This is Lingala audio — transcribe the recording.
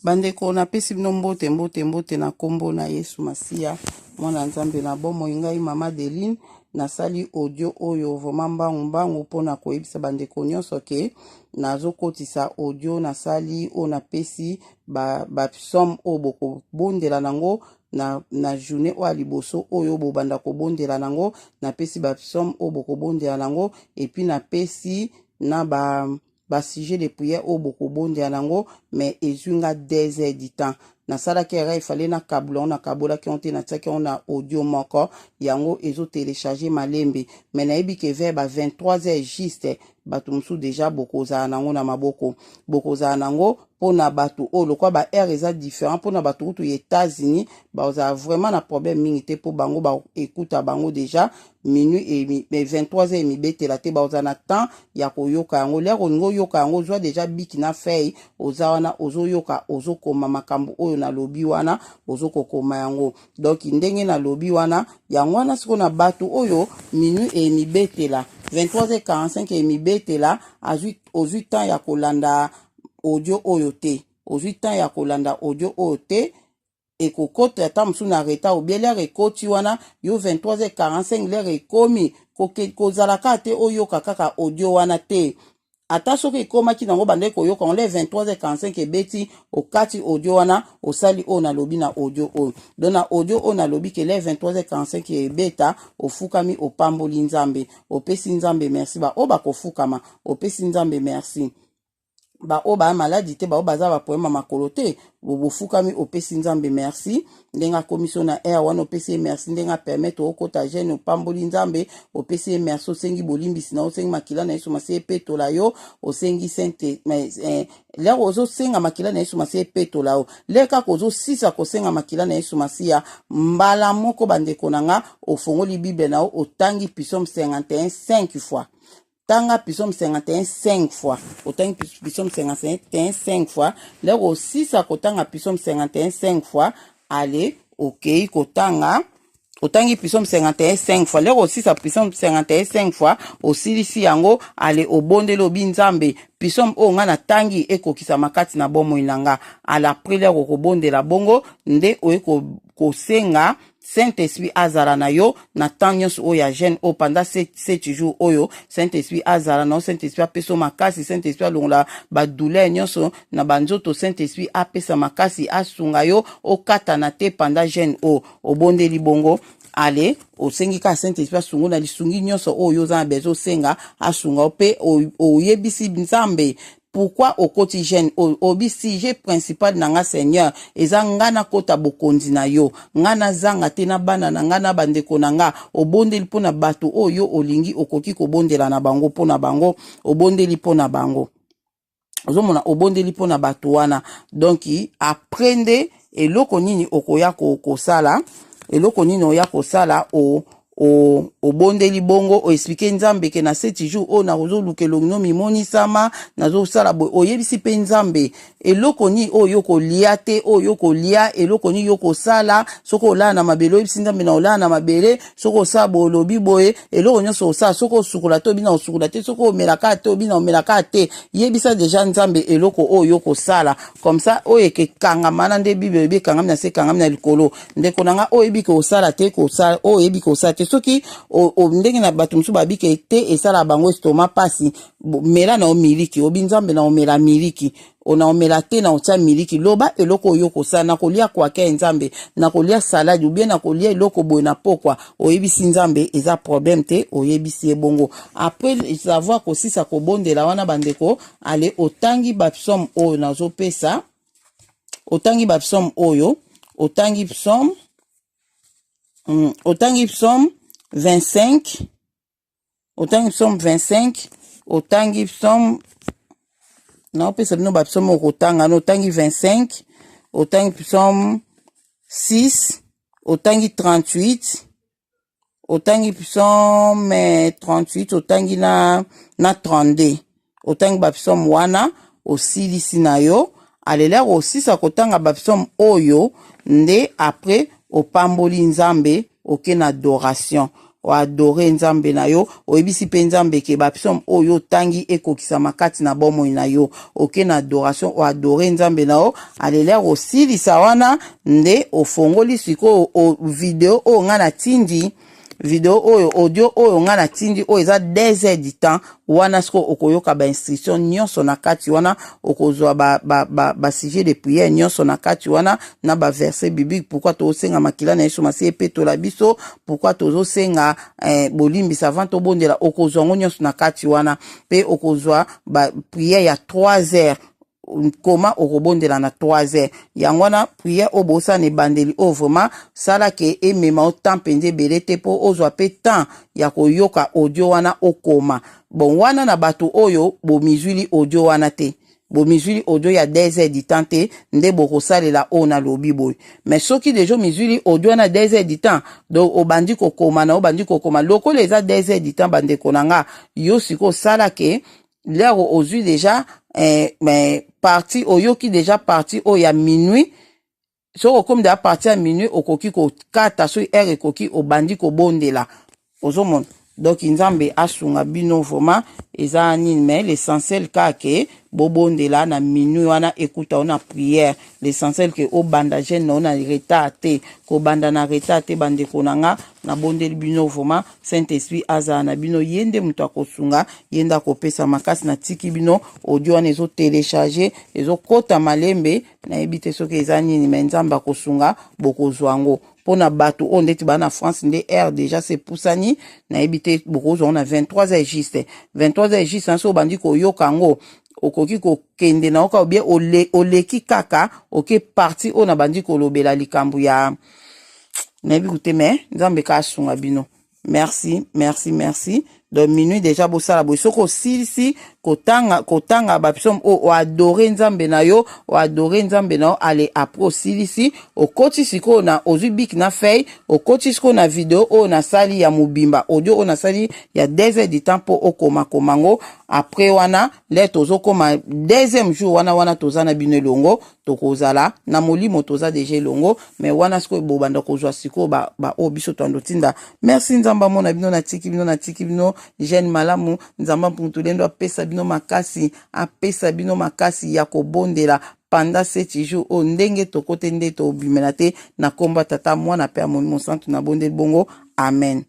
Bandeko na pesi bino mbote na kombo na Yesu Masia mwana nzambe na bomoi ngai mama Deline nasali audio oyo vraiment mbangu pona koyebisa bandeko nyonso ke nazokotisa audio nasali o na pesi ba psalm o boko bondela nango na journée o aliboso oyo bobanda ko bondela nango na pesi ba psalm o boko bondela nango et puis na pesi na ba sujet de prière au boko bonde anango mais ezunga 2 heures du temps na sala kera il fallait na kabola ki onte na tsaki on a audio moko yango ezo télécharger malembe mais na yebi ke vers ba 23 heures juste batu musu déjà boko za nango na maboko boko za nango pona batu o lokwa ba air eza différent pona batu kutu États-Unis ba za vraiment na problème mingi po bango ba écoute bango déjà minuit et 23 heures mi betela te ba za na temps ya koyoka yango lero ngo yoka yango zwa déjà biki na fei oza wana ozo yoka ozo koma makambo oyo na lobi wana ozo kokoma yango donc ndenge na lobi wana yango wana siko na batu oyo minuit et mi betela 23h45 et mi betela aux 8 ans ya kolanda audio oyo te aux 8 ans ya kolanda audio oyo te et kokota ata musu na reta obiela rekoti wana yo 23h45 lere ekomi kozalaka te oyo kaka audio wana te ata soki ekomaki nango bande koyoka on le 23h45 ebeti okati audio wana osali o na lobi na audio oyo donc na audio o na lobi ke le 23h45 ebeta ofukami opamboli nzambe opesi nzambe merci ba o bakofukama opesi nzambe merci ba o ba maladi te ba o baza ba poema makolo te bofukami opesi nzambe merci ndenga commission na air wana opesi merci ndenga permettre okota jeune opamboli nzambe opesi merci osengi bolimbisi na osengi makila na Yesu Masia petola yo osengi sente le ozo senga makila na Yesu Masia petola yo leka kozo sisa kosenga makila na Yesu Masia mbala moko bandeko nanga ofongoli bible na otangi psalm 51 5 fois Tanga psalm 51 5 fois. Autant psalm 51 5 fois. Là aussi ça kotanga psalm 51 5 fois. Allez, ok, kotanga. Autant psalm 51 5 fois. Là aussi ça psalm 51 5 fois. Aussi ici yango allez au bonde lobi nzambe. Psalm o nga na tangi eko kisa makati na bomo inanga. À la prière au bonde la bongo nde o eko senga Saint-Esprit azara na yo na tanyos o ya jeune o pendant 7 jours oyo Saint-Esprit azara na Saint-Esprit apeso makasi Saint-Esprit alongola ba douleur nyonso na banzoto Saint-Esprit apesa makasi asunga yo o kata na te pendant jeune o bondeli bongo ale osengi ka Saint-Esprit asungo na lisungi nyonso oyo za bezo senga asunga pe o yebisi nzambe. Pourquoi au quotidien obi sujet principal nanga Seigneur eza ngana kota bokonzi na yo ngana zanga te na bana na ngana bandeko nanga obondeli pona bato oyo olingi okoki kobondela na bango pona bango obondeli pona bango ozomona obondeli pona bato wana donc aprende eloko nini okoya kosala eloko nini oya kosala o bondeli bongo o expliquer nzambe ke na 7 jours o na rozo lukelo no mimoni sama nazo sala bo oyebisi pe nzambe eloko ni o yoko lia te o yoko lia eloko ni yoko sala soko la na mabelo yebisi nzambe na ola na mabele soko sabo lobi boye eloko nyonso sa soko sukula to bina osukula te soko omelaka te bina omelaka te yebisa déjà nzambe eloko o yoko sala comme ça o yeke kanga mana nde bible bi kanga na se kanga na likolo ndeko nanga o yebi ko sala te ko sala o yebi ko sala te soki o ndenge na bato musu babike te esala bango stoma pasi mela na omiliki obinzambe na omela miliki ona omela te na otia miliki loba eloko yoko sana na kolia kwa ke nzambe na kolia salade ou bien na kolia eloko boye na pokwa oyebisi nzambe eza problème te oyebisi ebongo après savoir ko sisa ko bondela wana bandeko ale otangi ba psalm oyo nazo pesa otangi ba psalm oyo otangi psalm 25 otangi psalm 25 otangi psalm non pesa bino ba psalm okotanga no otangi 25 otangi psalm 6 otangi 38 otangi psalm 38 otangi na 32 otangi ba psalm wana osilisi na yo alela aussi sa kotanga ba psalm oyo nde après opamboli nzambe oke na adoration adore nzambe na yo oyebisi pe nzambe ke ba psaume oyo tangi ekokisa makati na bomoi na yo oke na adoration adore nzambe na yo alelea osilisa wana nde ofongoli siko o video o ngana tindi video oyo audio oyo nga na tindi oyo eza 2 heures du temps wana siko okoyoka ba instruction nyonso na kati wana okozwa ba sujet de prière nyonso na kati wana na ba verset biblique pourquoi tosenga makila na Yesu Masiya epetola biso pourquoi tozosenga bolimbisa avant tobondela okozwa ngo nyonso na kati wana pe okozwa ba prière ya 3 heures koma okobondela na 3 heures yangwana prière obosa ne bandeli o vraiment sala ke emema o temps pende belete po ozwa pe temps ya koyoka audio wana okoma bon wana na bato oyo bo mizuli audio wana te bo mizuli audio ya 2 heures du temps te nde bokosalela o na lobi boy mais soki deja mizuli audio na 2 heures du temps donc obandi kokoma na obandi kokoma lokola eza 2 heures du temps bande konanga yo siko sala ke l'air ozui déjà mais parti oyoki déjà parti o ya minuit so comme de parti à minuit okoki ko kata so heure koki obandi ko bondela ozomon donc nzambe asunga bino vraiment eza nini mais l'essentiel kake bobondela na minuit wana ekuta ona prière l'essentiel ke obanda jeune ona retard te ko banda na retard te bande konanga na bondeli bino vraiment Saint-Esprit aza na bino yende muto akosunga yenda kopesa makasi na tiki bino audio wana ezo télécharger ezo kota malembe na ebite soki eza nini mais nzamba akosunga bokozwango pona bato on ndeti bana France nde air déjà c'est poussani na ebite bokozo on a 23 heures juste 23 heures juste so bandi ko yokango okoki ko kende na oka bien oleki kaka oke parti on a bandi ko lobela likambu ya na bikute me nzambe ka sunga bino merci donc minuit déjà bosala boy soko silisi kotanga ba psaume o adore nzambe na yo ale après silisi okoti siko na ozubik na feuille okoti siko na video o na sali ya mubimba audio o na sali ya 2 heures du temps po okoma komango après wana le tozo koma deuxième jour wana tozana bino longo tokozala na molimo toza déjà longo mais wana siko bobanda kozwa siko ba o biso tondo tinda merci nzamba mona bino na tiki bino jeune malamu nzamba mputulendo apesa bino makasi ya kobondela pendant 7 jours o ndenge tokote nde to bimela te na komba tata mwana pe amoni monsantu na bondeli bongo amen.